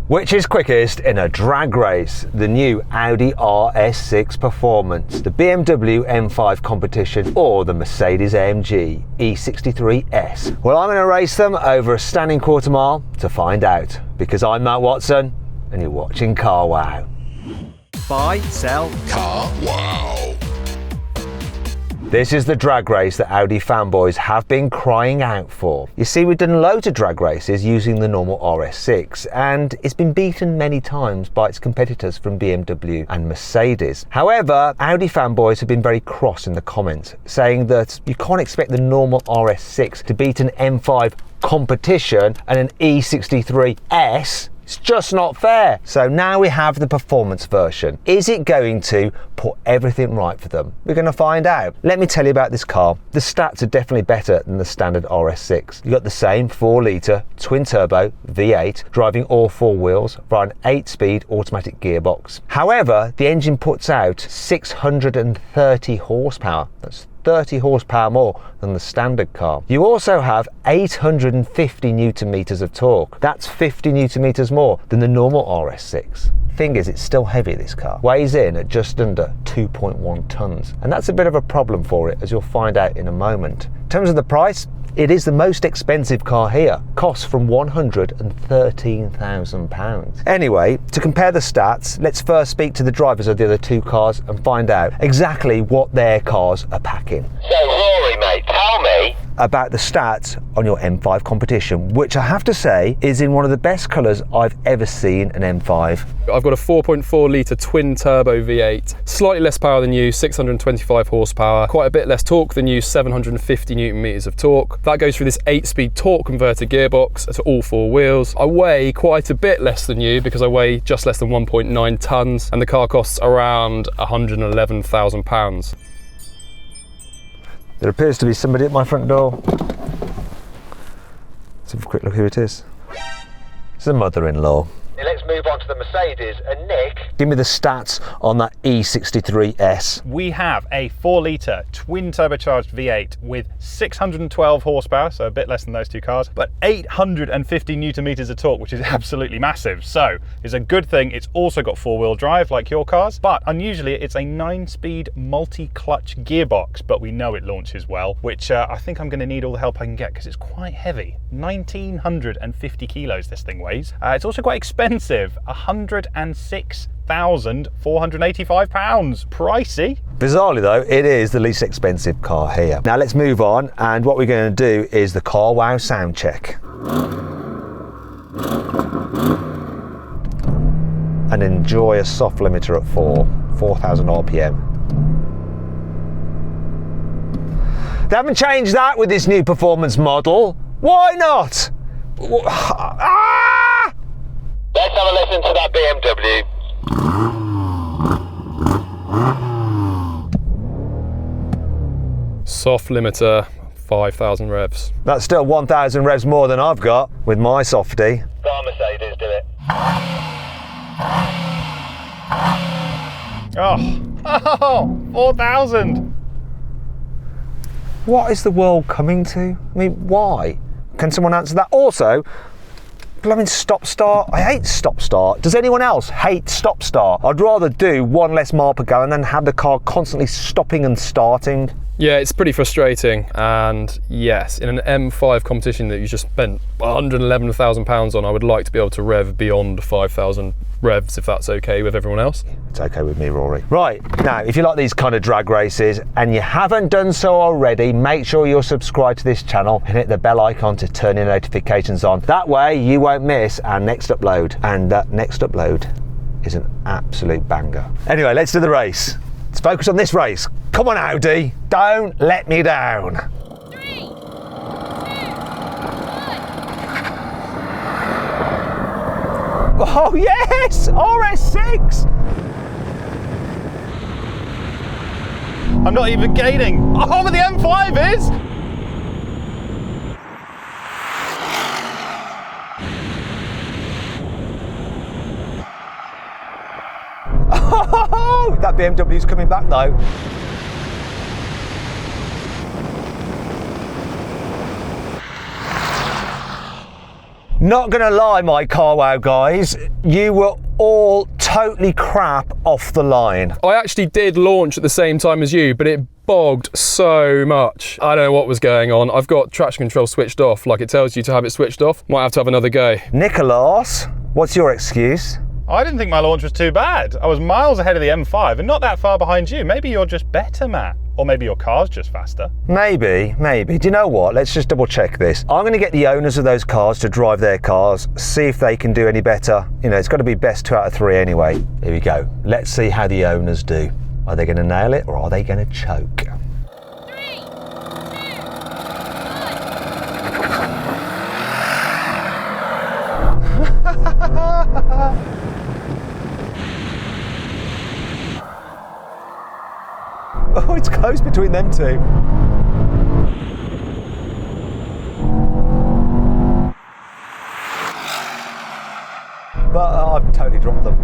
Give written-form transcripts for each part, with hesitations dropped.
Which is quickest in a drag race? The new Audi RS6 Performance, the BMW M5 Competition, or the Mercedes AMG E63s? Well, I'm going to race them over a standing quarter mile to find out, because I'm Matt Watson and you're watching CarWow. Buy, sell, CarWow. This is the drag race that Audi fanboys have been crying out for. You see, we've done loads of drag races using the normal RS6, and it's been beaten many times by its competitors from BMW and Mercedes. However, Audi fanboys have been very cross in the comments, saying that you can't expect the normal RS6 to beat an M5 Competition and an E63s. It's just not fair. So now we have the performance version. Is it going to put everything right for them? We're going to find out. Let me tell you about this car. The stats are definitely better than the standard RS6. You've got the same 4-litre twin-turbo V8 driving all four wheels via an 8-speed automatic gearbox. However, the engine puts out 630 horsepower. That's 30 horsepower more than the standard car. You also have 850 newton meters of torque. That's 50 newton meters more than the normal RS6. Thing is, it's still heavy, this car. Weighs in at just under 2.1 tons. And that's a bit of a problem for it, as you'll find out in a moment. In terms of the price, it is the most expensive car here. Costs from £113,000. Anyway, to compare the stats, let's first speak to the drivers of the other two cars and find out exactly what their cars are packing. So Rory, mate, tell me about the stats on your M5 Competition, which I have to say is in one of the best colours I've ever seen an M5. I've got a 4.4 litre twin turbo V8, slightly less power than you, 625 horsepower, quite a bit less torque than you, 750 newton meters of torque. That goes through this 8-speed torque converter gearbox to all four wheels. I weigh quite a bit less than you because I weigh just less than 1.9 tons, and the car costs around £111,000. There appears to be somebody at my front door. Let's have a quick look who it is. It's the mother-in-law. let's move on to the Mercedes. And Nick, give me the stats on that E63s. We have a 4-litre twin turbocharged V8 with 612 horsepower, so a bit less than those two cars, but 850 newton meters of torque, which is absolutely massive. So it's a good thing it's also got 4-wheel drive like your cars, but unusually it's a 9-speed multi-clutch gearbox, but we know it launches well, which I think I'm going to need all the help I can get because it's quite heavy. 1,950 kilos this thing weighs. It's also quite expensive, £106,485. Pricey. Bizarrely though, it is the least expensive car here. Now let's move on, and what we're going to do is the CarWow sound check. And enjoy a soft limiter at 4,000 RPM. They haven't changed that with this new performance model. Why not? Ah! let's have a listen to that BMW. Soft limiter, 5,000 revs. That's still 1,000 revs more than I've got with my softy. Go on, Mercedes, do it. Oh, 4,000. What is the world coming to? I mean, why? Can someone answer that? Also, blooming stop-start. I hate stop-start. Does anyone else hate stop-start? I'd rather do 1 less mile per gallon than have the car constantly stopping and starting. Yeah, it's pretty frustrating, and yes, in an M5 competition that you just spent £111,000 on, I would like to be able to rev beyond 5,000 revs if that's okay with everyone else. It's okay with me, Rory. Right, now, if you like these kind of drag races and you haven't done so already, make sure you're subscribed to this channel and hit the bell icon to turn your notifications on. That way you won't miss our next upload, and that next upload is an absolute banger. Anyway, let's do the race. Let's focus on this race. Come on, Audi, don't let me down. 3, 2, 1. Oh yes, RS6. I'm not even gaining. Oh, but the M5 is. Oh, that BMW's coming back though. Not gonna lie, my carwow guys, you were all totally crap off the line. I actually did launch at the same time as you, but it bogged so much. I don't know what was going on. I've got traction control switched off, like it tells you to have it switched off. Might have to have another go. Nicholas, what's your excuse? I didn't think my launch was too bad. I was miles ahead of the M5 and not that far behind you. Maybe you're just better, Matt. Or maybe your car's just faster. Maybe. Do you know what? Let's just double check this. I'm going to get the owners of those cars to drive their cars, see if they can do any better. You know, it's got to be best 2 out of 3 anyway. Here we go. Let's see how the owners do. Are they going to nail it or are they going to choke? 3, 2, 1. Oh, it's close between them two. But I've totally dropped them.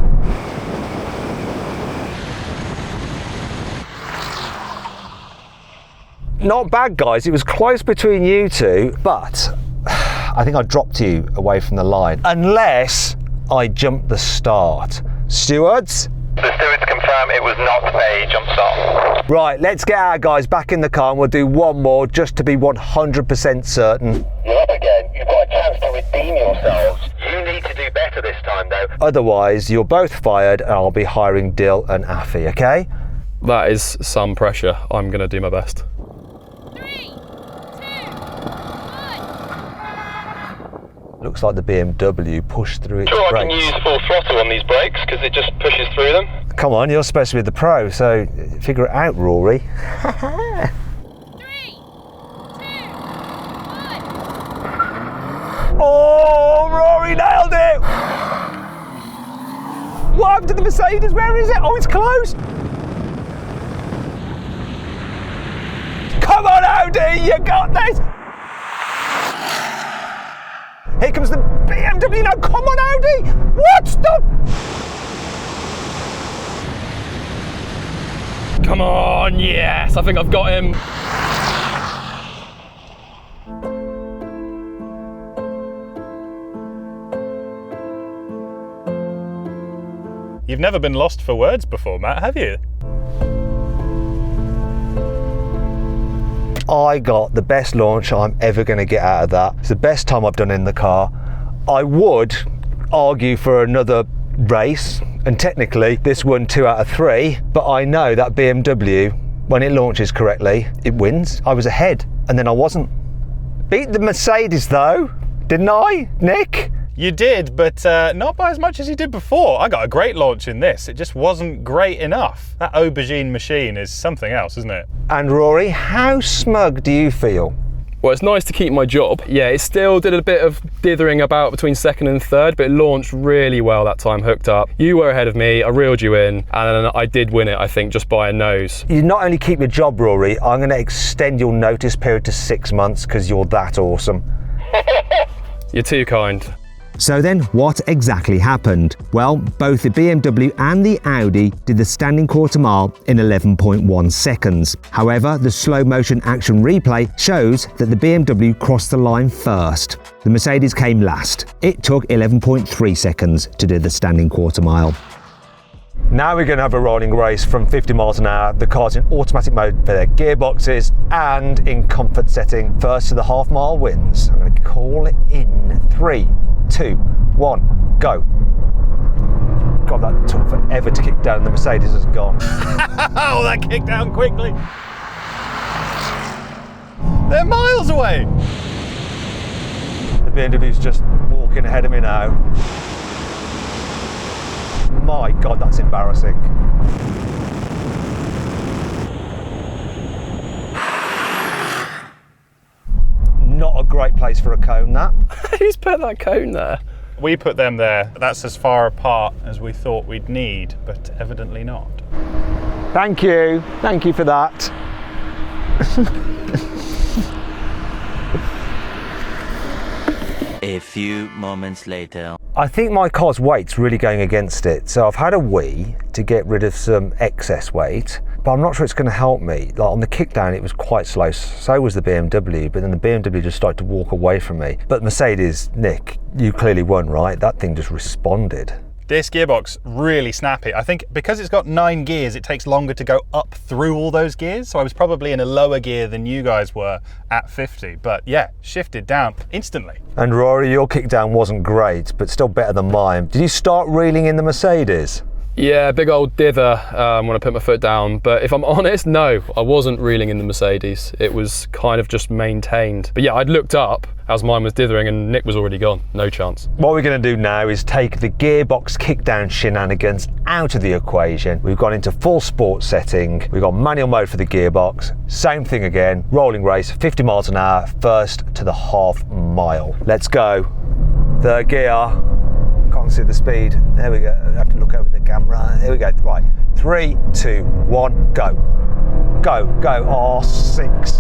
Not bad, guys. It was close between you two, but I think I dropped you away from the line. Unless I jumped the start. Stewards? The stewards confirm it was not a jump start. Right, let's get our guys back in the car and we'll do one more just to be 100% certain. You're up again. You've got a chance to redeem yourselves. You need to do better this time, though. Otherwise, you're both fired and I'll be hiring Dill and Affy, okay? That is some pressure. I'm gonna do my best. 3, 2, 1. Looks like the BMW pushed through its Sure, I brakes. can use full throttle on these brakes because it just pushes through them. Come on, you're supposed to be the pro, so figure it out, Rory. 3, 2, 1. Oh, Rory nailed it! What happened to the Mercedes? Where is it? Oh, it's close. Come on, Audi, you got this. Here comes the BMW. No, come on, Audi. What? Stop. Come on, yes, I think I've got him. You've never been lost for words before, Matt, have you? I got the best launch I'm ever going to get out of that. It's the best time I've done in the car. I would argue for another race, and technically this won 2 out of 3, but I know that BMW, when it launches correctly, it wins. I was ahead and then I wasn't. Beat the Mercedes though, didn't I, Nick? You did, but not by as much as you did before. I got a great launch in this. It just wasn't great enough. That aubergine machine is something else, isn't it? And Rory, how smug do you feel? Well, it's nice to keep my job. Yeah, it still did a bit of dithering about between second and third, but it launched really well that time, hooked up. You were ahead of me, I reeled you in, and I did win it, I think, just by a nose. You not only keep your job, Rory, I'm going to extend your notice period to 6 months because you're that awesome. You're too kind. So then, what exactly happened? Well, both the BMW and the Audi did the standing quarter mile in 11.1 seconds. However, the slow motion action replay shows that the BMW crossed the line first. The Mercedes came last. It took 11.3 seconds to do the standing quarter mile. Now we're going to have a rolling race from 50 miles an hour. The car's in automatic mode for their gearboxes and in comfort setting. First to the half mile wins. I'm going to call it in 3, 2, 1, go. God, that took forever to kick down. The Mercedes has gone. Oh, that kicked down quickly. They're miles away. The BMW's just walking ahead of me now. My God, that's embarrassing. Not a great place for a cone, that. Who's put that cone there? We put them there. That's as far apart as we thought we'd need, but evidently not. Thank you for that. A few moments later. I think my car's weight's really going against it, so I've had a wee to get rid of some excess weight, but I'm not sure it's going to help me. Like on the kickdown, it was quite slow. So was the BMW, but then the BMW just started to walk away from me. But Mercedes, Nick, you clearly won, right? That thing just responded. This gearbox, really snappy. I think because it's got 9 gears, it takes longer to go up through all those gears. So I was probably in a lower gear than you guys were at 50. But yeah, shifted down instantly. And Rory, your kickdown wasn't great, but still better than mine. Did you start reeling in the Mercedes? Yeah, big old dither when I put my foot down. But if I'm honest, no, I wasn't reeling in the Mercedes. It was kind of just maintained. But yeah, I'd looked up as mine was dithering and Nick was already gone. No chance. What we're going to do now is take the gearbox kickdown shenanigans out of the equation. We've gone into full sport setting. We've got manual mode for the gearbox. Same thing again. Rolling race, 50 miles an hour, first to the half mile. Let's go. Third gear. Can't see the speed. There we go. I have to look over the camera. Here we go. Right. 3, 2, 1, go. Go, go. R6.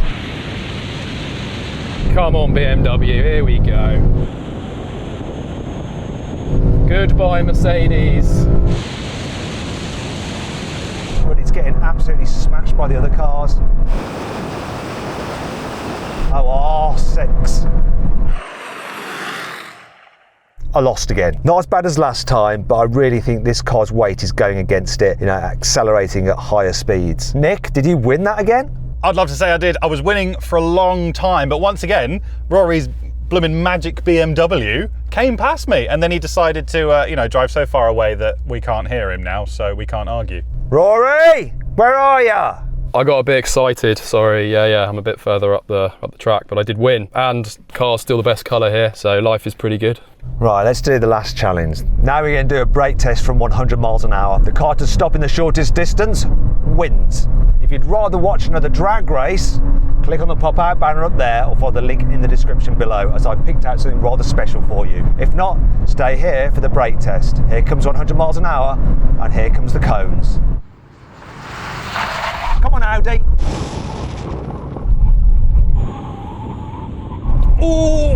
Come on, BMW, here we go. Goodbye, Mercedes. But it's getting absolutely smashed by the other cars. Oh, R6. I lost again. Not as bad as last time, but I really think this car's weight is going against it, you know, accelerating at higher speeds. Nick, did you win that again? I'd love to say I did. I was winning for a long time, but once again, Rory's blooming magic BMW came past me, and then he decided to, you know, drive so far away that we can't hear him now, so we can't argue. Rory, where are ya? I got a bit excited, sorry, yeah, I'm a bit further up the track, but I did win, and car's still the best colour here, so life is pretty good. Right, let's do the last challenge. Now we're going to do a brake test from 100 miles an hour. The car to stop in the shortest distance wins. If you'd rather watch another drag race, click on the pop-out banner up there or follow the link in the description below, as I picked out something rather special for you. If not, stay here for the brake test. Here comes 100 miles an hour, and here comes the cones. Come on, Audi. Ooh.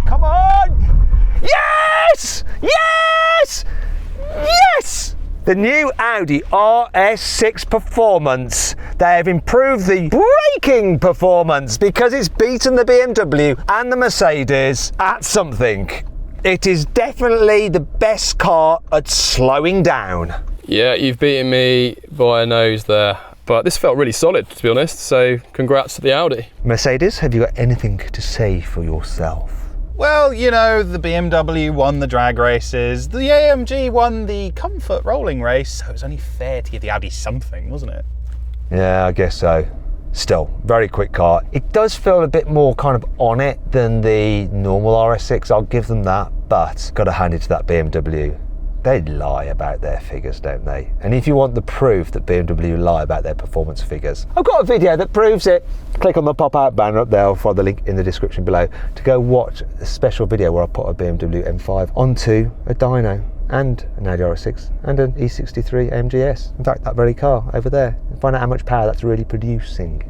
Come on. Yes! Yes! Yes! The new Audi RS6 Performance. They have improved the braking performance because it's beaten the BMW and the Mercedes at something. It is definitely the best car at slowing down. Yeah, you've beaten me by a nose there, but this felt really solid, to be honest, so congrats to the Audi. Mercedes, have you got anything to say for yourself? Well, you know, the BMW won the drag races, the AMG won the comfort rolling race, so it was only fair to give the Audi something, wasn't it? Yeah, I guess so. Still, very quick car. It does feel a bit more kind of on it than the normal RS6, I'll give them that, but gotta hand it to that BMW. They lie about their figures, don't they? And if you want the proof that BMW lie about their performance figures, I've got a video that proves it. Click on the pop-out banner up there or follow the link in the description below to go watch a special video where I put a BMW M5 onto a dyno and an Audi RS6 and an E63 AMG S. In fact, that very car over there. And find out how much power that's really producing.